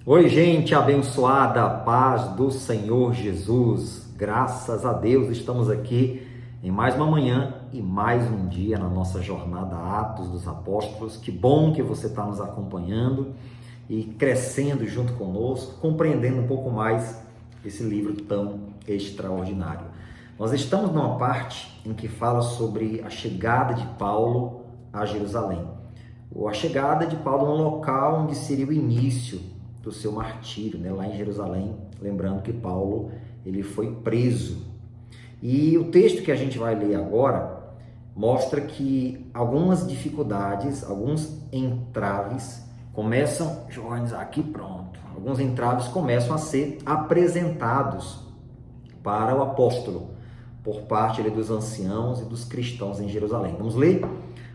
Oi, gente abençoada, paz do Senhor Jesus. Graças a Deus estamos aqui em mais uma manhã e mais um dia na nossa jornada Atos dos Apóstolos. Que bom que você está nos acompanhando e crescendo junto conosco, compreendendo um pouco mais esse livro tão extraordinário. Nós estamos numa parte em que fala sobre a chegada de Paulo a Jerusalém. A chegada de Paulo no local onde seria o início do seu martírio, né? Lá em Jerusalém, lembrando que Paulo ele foi preso. E o texto que a gente vai ler agora mostra que algumas dificuldades, alguns entraves começam, deixa eu organizar aqui, pronto. Alguns entraves começam a ser apresentados para o apóstolo por parte dos anciãos e dos cristãos em Jerusalém. Vamos ler?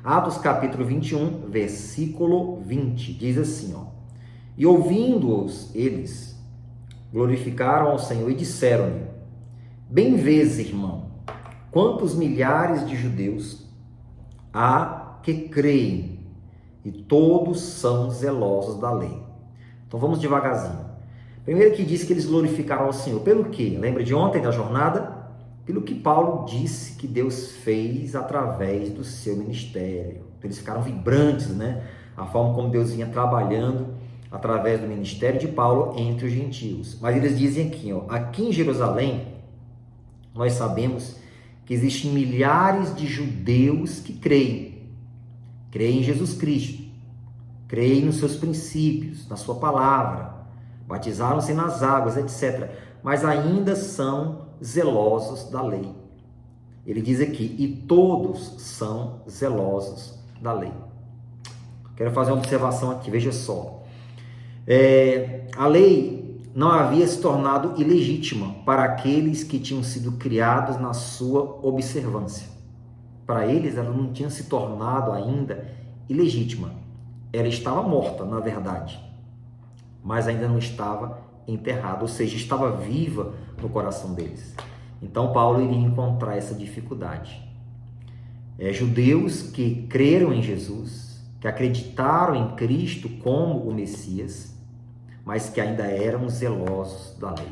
Atos capítulo 21, versículo 20, diz assim, ó: E ouvindo-os eles, glorificaram ao Senhor e disseram-lhe: Bem vês, irmão, quantos milhares de judeus há que creem, e todos são zelosos da lei. Então vamos devagarzinho. Primeiro que diz que eles glorificaram ao Senhor. Pelo quê? Lembra de ontem da jornada? Pelo que Paulo disse que Deus fez através do seu ministério. Eles ficaram vibrantes, né? A forma como Deus vinha trabalhando através do ministério de Paulo entre os gentios. Mas eles dizem aqui, ó, aqui em Jerusalém, nós sabemos que existem milhares de judeus que creem em Jesus Cristo, creem nos seus princípios, na sua palavra, batizaram-se nas águas, etc. Mas ainda são zelosos da lei. Ele diz aqui, e todos são zelosos da lei. Quero fazer uma observação aqui, veja só. A lei não havia se tornado ilegítima para aqueles que tinham sido criados na sua observância. Para eles, ela não tinha se tornado ainda ilegítima. Ela estava morta, na verdade, mas ainda não estava enterrada, ou seja, estava viva no coração deles. Então, Paulo iria encontrar essa dificuldade. Judeus que creram em Jesus, que acreditaram em Cristo como o Messias, mas que ainda eram zelosos da lei.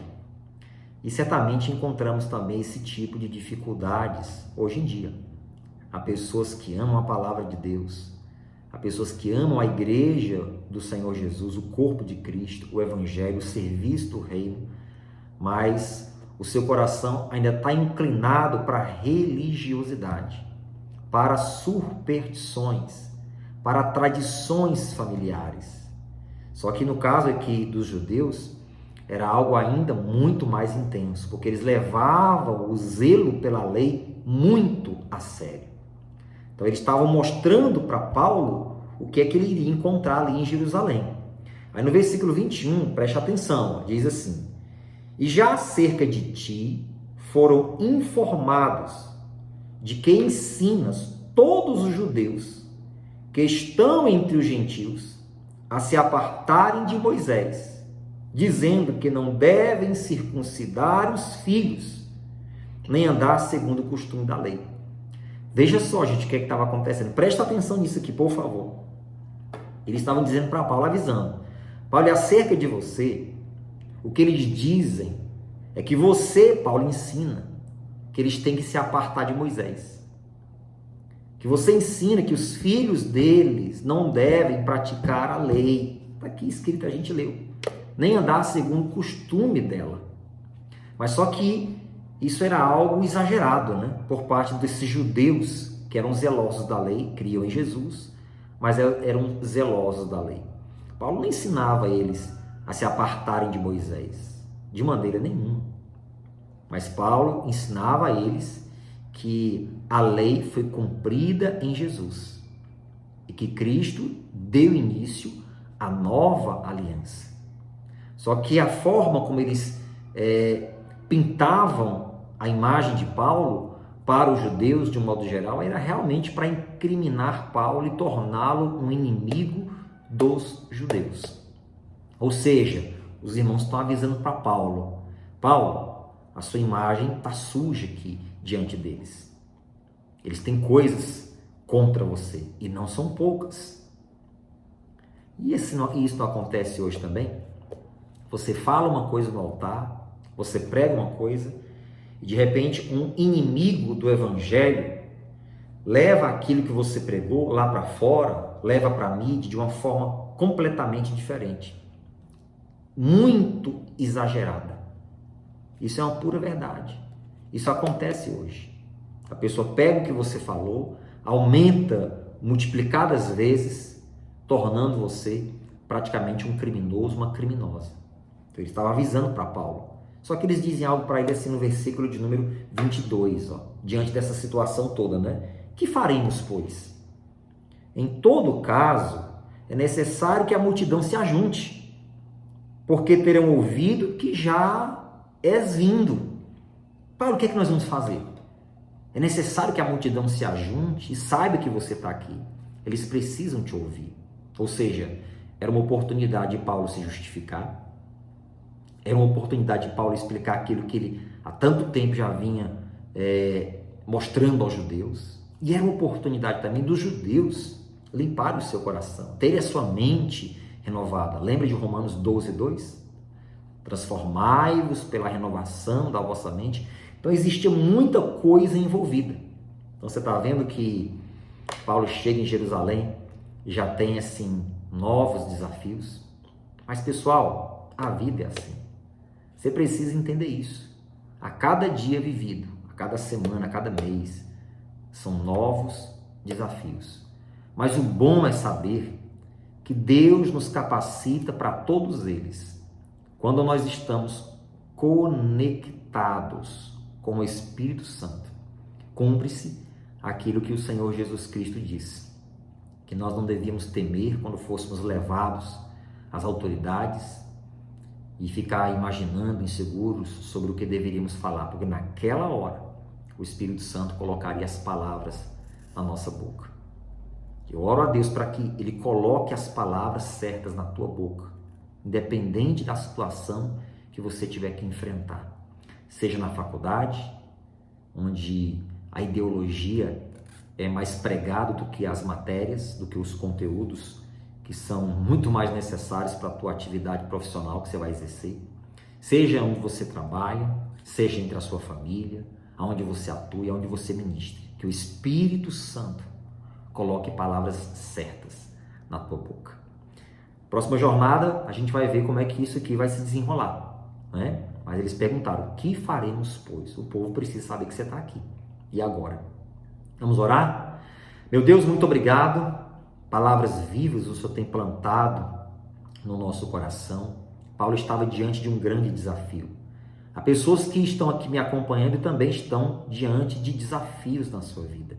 E certamente encontramos também esse tipo de dificuldades hoje em dia. Há pessoas que amam a palavra de Deus, há pessoas que amam a igreja do Senhor Jesus, o corpo de Cristo, o evangelho, o serviço do reino, mas o seu coração ainda está inclinado para a religiosidade, para superstições, para tradições familiares. Só que no caso aqui dos judeus, era algo ainda muito mais intenso, porque eles levavam o zelo pela lei muito a sério. Então eles estavam mostrando para Paulo o que é que ele iria encontrar ali em Jerusalém. Aí no versículo 21, preste atenção, diz assim: E já acerca de ti foram informados de que ensinas todos os judeus que estão entre os gentios a se apartarem de Moisés, dizendo que não devem circuncidar os filhos, nem andar segundo o costume da lei. Veja só, gente, o que estava acontecendo. Presta atenção nisso aqui, por favor. Eles estavam dizendo para Paulo, avisando: Paulo, acerca de você, o que eles dizem é que você, Paulo, ensina que eles têm que se apartar de Moisés. Que você ensina que os filhos deles não devem praticar a lei. Está aqui escrito, a gente leu. Nem andar segundo o costume dela. Mas só que isso era algo exagerado, né? Por parte desses judeus que eram zelosos da lei, criam em Jesus, mas eram zelosos da lei. Paulo não ensinava eles a se apartarem de Moisés, de maneira nenhuma. Mas Paulo ensinava a eles que a lei foi cumprida em Jesus e que Cristo deu início à nova aliança. Só que a forma como eles pintavam a imagem de Paulo para os judeus, de um modo geral, era realmente para incriminar Paulo e torná-lo um inimigo dos judeus. Ou seja, os irmãos estão avisando para Paulo: Paulo, a sua imagem está suja aqui diante deles. Eles têm coisas contra você, e não são poucas. E isso não acontece hoje também? Você fala uma coisa no altar, você prega uma coisa, e de repente um inimigo do evangelho leva aquilo que você pregou lá para fora, leva para a mídia de uma forma completamente diferente, muito exagerada. Isso é uma pura verdade. Isso acontece hoje. A pessoa pega o que você falou, aumenta multiplicadas vezes, tornando você praticamente um criminoso, uma criminosa. Então ele estava avisando para Paulo. Só que eles dizem algo para ele assim no versículo de número 22, diante dessa situação toda, né? Que faremos, pois? Em todo caso, é necessário que a multidão se ajunte, porque terão ouvido que já és vindo. Paulo, o que é que nós vamos fazer? É necessário que a multidão se ajunte e saiba que você está aqui. Eles precisam te ouvir. Ou seja, era uma oportunidade de Paulo se justificar, era uma oportunidade de Paulo explicar aquilo que ele há tanto tempo já vinha mostrando aos judeus. E era uma oportunidade também dos judeus limparem o seu coração, terem a sua mente renovada. Lembra de Romanos 12, 2? Transformai-vos pela renovação da vossa mente. Então existia muita coisa envolvida. Então você está vendo que Paulo chega em Jerusalém e já tem assim novos desafios. Mas pessoal, a vida é assim. Você precisa entender isso. A cada dia vivido, a cada semana, a cada mês, são novos desafios. Mas o bom é saber que Deus nos capacita para todos eles. Quando nós estamos conectados com o Espírito Santo, cumpre-se aquilo que o Senhor Jesus Cristo disse, que nós não devíamos temer quando fôssemos levados às autoridades e ficar imaginando, inseguros sobre o que deveríamos falar, porque naquela hora o Espírito Santo colocaria as palavras na nossa boca. Eu oro a Deus para que Ele coloque as palavras certas na tua boca, independente da situação que você tiver que enfrentar. Seja na faculdade, onde a ideologia é mais pregada do que as matérias, do que os conteúdos que são muito mais necessários para a tua atividade profissional que você vai exercer. Seja onde você trabalha, seja entre a sua família, aonde você atua e aonde você ministre. Que o Espírito Santo coloque palavras certas na tua boca. Próxima jornada, a gente vai ver como é que isso aqui vai se desenrolar, né? Mas eles perguntaram, o que faremos, pois? O povo precisa saber que você está aqui. E agora? Vamos orar? Meu Deus, muito obrigado. Palavras vivas o Senhor tem plantado no nosso coração. Paulo estava diante de um grande desafio. Há pessoas que estão aqui me acompanhando e também estão diante de desafios na sua vida.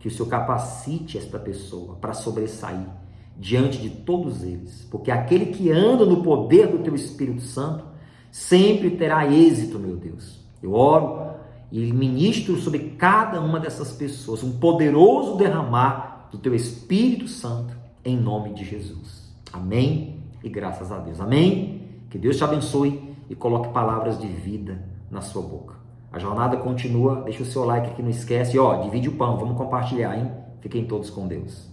Que o Senhor capacite esta pessoa para sobressair diante de todos eles. Porque aquele que anda no poder do Teu Espírito Santo sempre terá êxito, meu Deus. Eu oro e ministro sobre cada uma dessas pessoas um poderoso derramar do Teu Espírito Santo em nome de Jesus. Amém e graças a Deus. Amém? Que Deus te abençoe e coloque palavras de vida na sua boca. A jornada continua, deixa o seu like aqui, não esquece. E divide o pão, vamos compartilhar, hein? Fiquem todos com Deus.